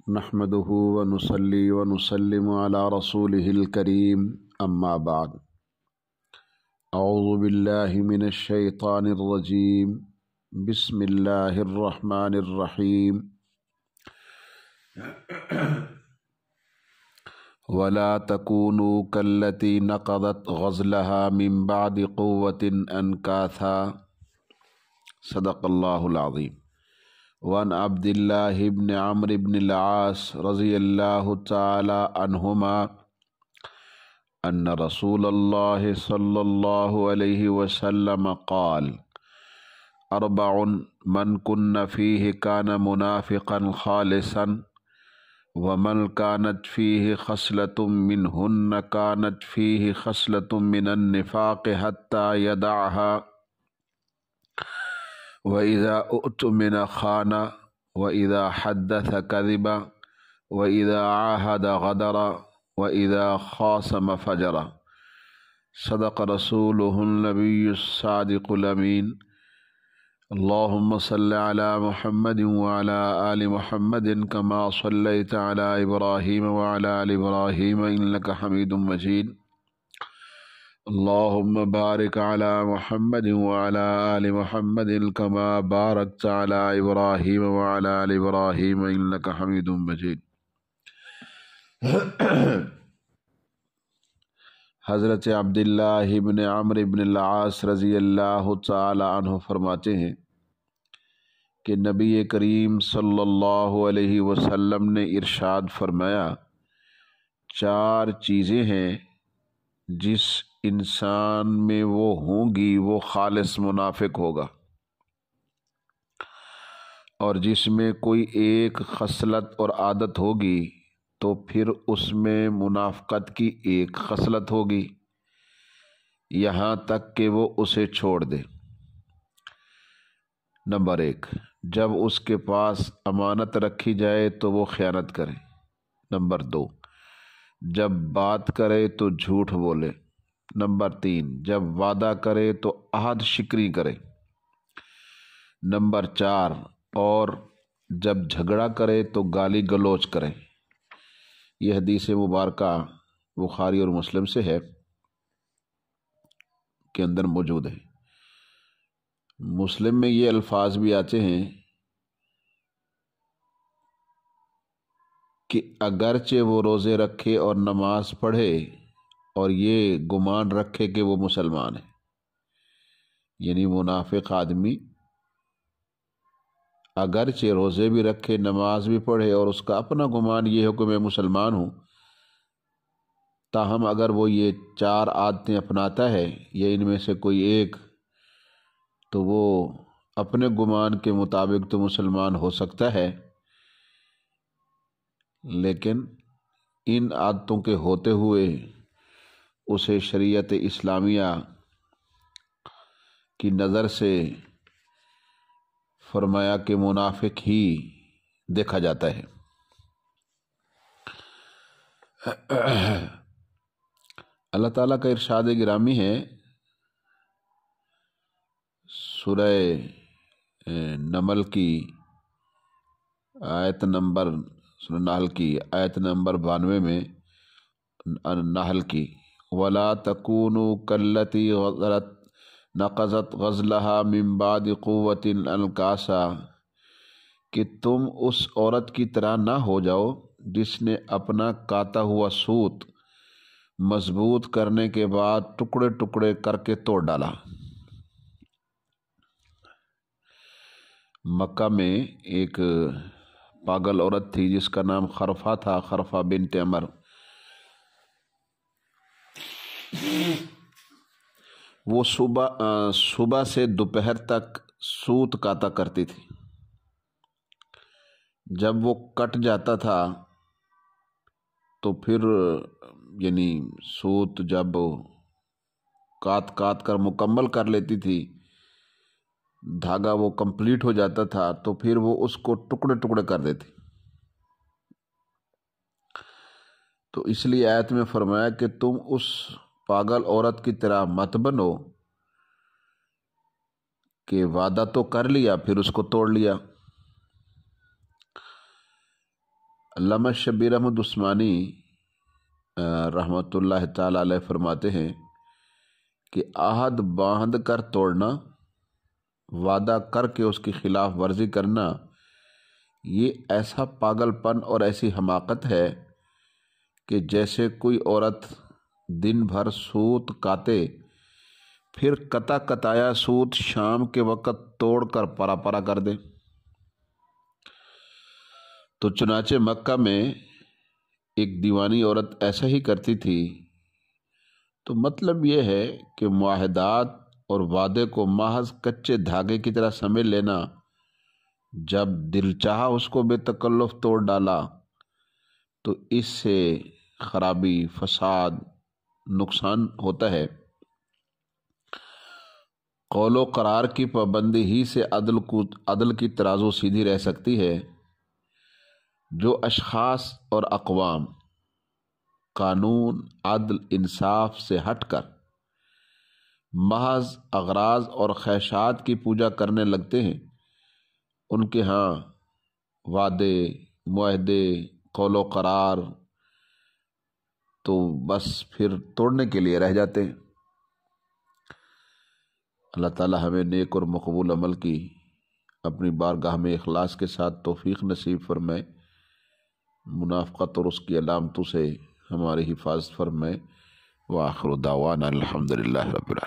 نحمده ونصلي ونسلم على رسوله الكريم أما بعد أعوذ بالله من الشيطان الرجيم بسم الله الرحمن الرحيم ولا تكونوا كالتي نقضت غزلها من بعد قوة أنكاثا صدق الله العظيم وعن عبد الله بن عمرو بن العاص رضي الله تعالى عنهما أن رسول الله صلى الله عليه وسلم قال أربع من كن فيه كان منافقا خالصا ومن كانت فيه خصلة منهن كانت فيه خصلة من النفاق حتى يدعها وإذا اؤتمن خان وإذا حدث كذب وإذا عاهد غدر وإذا خاصم فجر صدق رسوله النبي الصادق الأمين اللهم صل على محمد وعلى آل محمد كما صليت على إبراهيم وعلى آل إبراهيم إنك حميد مجيد اللهم بارك على محمد وعلى آل محمد كما باركت على إبراهيم وعلى آل إبراهيم إنك حميد مجيد حضرت عبداللہ بن عمرو بن العاص رضی اللہ تعالی عنہ فرماتے ہیں کہ نبی کریم صلی اللہ علیہ وسلم نے ارشاد فرمایا، چار چیزیں ہیں جس انسان میں وہ ہوں گی وہ خالص منافق ہوگا، اور جس میں کوئی ایک خصلت اور عادت ہوگی تو پھر اس میں منافقت کی ایک خصلت ہوگی یہاں تک کہ وہ اسے چھوڑ دے۔ نمبر 1، جب اس کے پاس امانت رکھی جائے تو وہ خیانت کرے۔ نمبر 2، جب بات کرے تو جھوٹ بولے۔ نمبر 3، جب وعدہ کرے تو عہد شکنی کرے۔ نمبر 4، اور جب جھگڑا کرے تو گالی گلوچ کرے۔ یہ حدیث مبارکہ بخاری اور مسلم سے ہے کے اندر موجود ہے۔ مسلم میں یہ الفاظ بھی آتے ہیں کہ اگرچہ وہ روزے رکھے اور نماز پڑھے اور یہ گمان رکھے کہ وہ مسلمان ہے، یعنی منافق آدمی اگرچہ روزے بھی رکھے نماز بھی پڑھے اور اس کا اپنا گمان یہ ہے کہ میں مسلمان ہوں، تاہم اگر وہ یہ چار عادتیں اپناتا ہے یا ان میں سے کوئی ایک، تو وہ اپنے گمان کے مطابق تو مسلمان ہو سکتا ہے، لیکن ان عادتوں کے ہوتے ہوئے اسے شریعت اسلامیہ کی نظر سے فرمایا کہ منافق ہی دیکھا جاتا ہے۔ اللہ تعالیٰ کا ارشاد گرامی ہے سورہ نمل کی آیت نمبر 92 میں، نحل کی، وَلَا تَكُونُوا كَالَّتِي نَقَضَتْ غَزْلَهَا مِن بَعْدِ قُوَّةٍ أَنْكَاثًا، کہ تم اس عورت کی طرح نہ ہو جاؤ جس نے اپنا کاتا ہوا سوت مضبوط کرنے کے بعد ٹکڑے ٹکڑے کر کے توڑ ڈالا۔ مکہ میں ایک پاگل عورت تھی جس کا نام خرفہ تھا، خرفہ بنت عمر۔ وہ صبح سے دوپہر تک سوت کاتا کرتی تھی۔ جب وہ کٹ جاتا تھا تو پھر یعنی سوت جب کات کر مکمل کر لیتی تھی، دھاگا وہ کمپلیٹ ہو جاتا تھا، تو پھر وہ اس کو ٹکڑے ٹکڑے کر دیتی۔ تو اس لیے آیت میں فرمایا کہ تم اس پاگل عورت کی طرح مت بنو کہ وعدہ تو کر لیا پھر اس کو توڑ لیا۔ علامہ شبیر احمد عثمانی رحمۃ اللہ تعالی علیہ فرماتے ہیں کہ عہد باندھ کر توڑنا، وعدہ کر کے اس کی خلاف ورزی کرنا، یہ ایسا پاگل پن اور ایسی حماقت ہے کہ جیسے کوئی عورت دن بھر سوت کاتے پھر کتا کتایا سوت شام کے وقت توڑ کر پرا پرا کر دے۔ تو چنانچہ مکہ میں ایک دیوانی عورت ایسا ہی کرتی تھی۔ تو مطلب یہ ہے کہ معاہدات اور وعدے کو محض کچے دھاگے کی طرح سمجھ لینا، جب دل چاہا اس کو بے تکلف توڑ ڈالا، تو اس سے خرابی، فساد، نقصان ہوتا ہے۔ قول و قرار کی پابندی ہی سے عدل کی ترازو سیدھی رہ سکتی ہے۔ جو اشخاص اور اقوام قانون، عدل، انصاف سے ہٹ کر محض اغراض اور خواہشات کی پوجا کرنے لگتے ہیں، ان کے ہاں وعدے، معاہدے، قول و قرار تو بس پھر توڑنے کے لیے رہ جاتے ہیں۔ اللہ تعالی ہمیں نیک اور مقبول عمل کی اپنی بارگاہ میں اخلاص کے ساتھ توفیق نصیب فرمائے، منافقت اور اس کی علامتوں سے ہماری حفاظت فرمائے۔ وآخر دعوانا الحمدللہ رب العالمین۔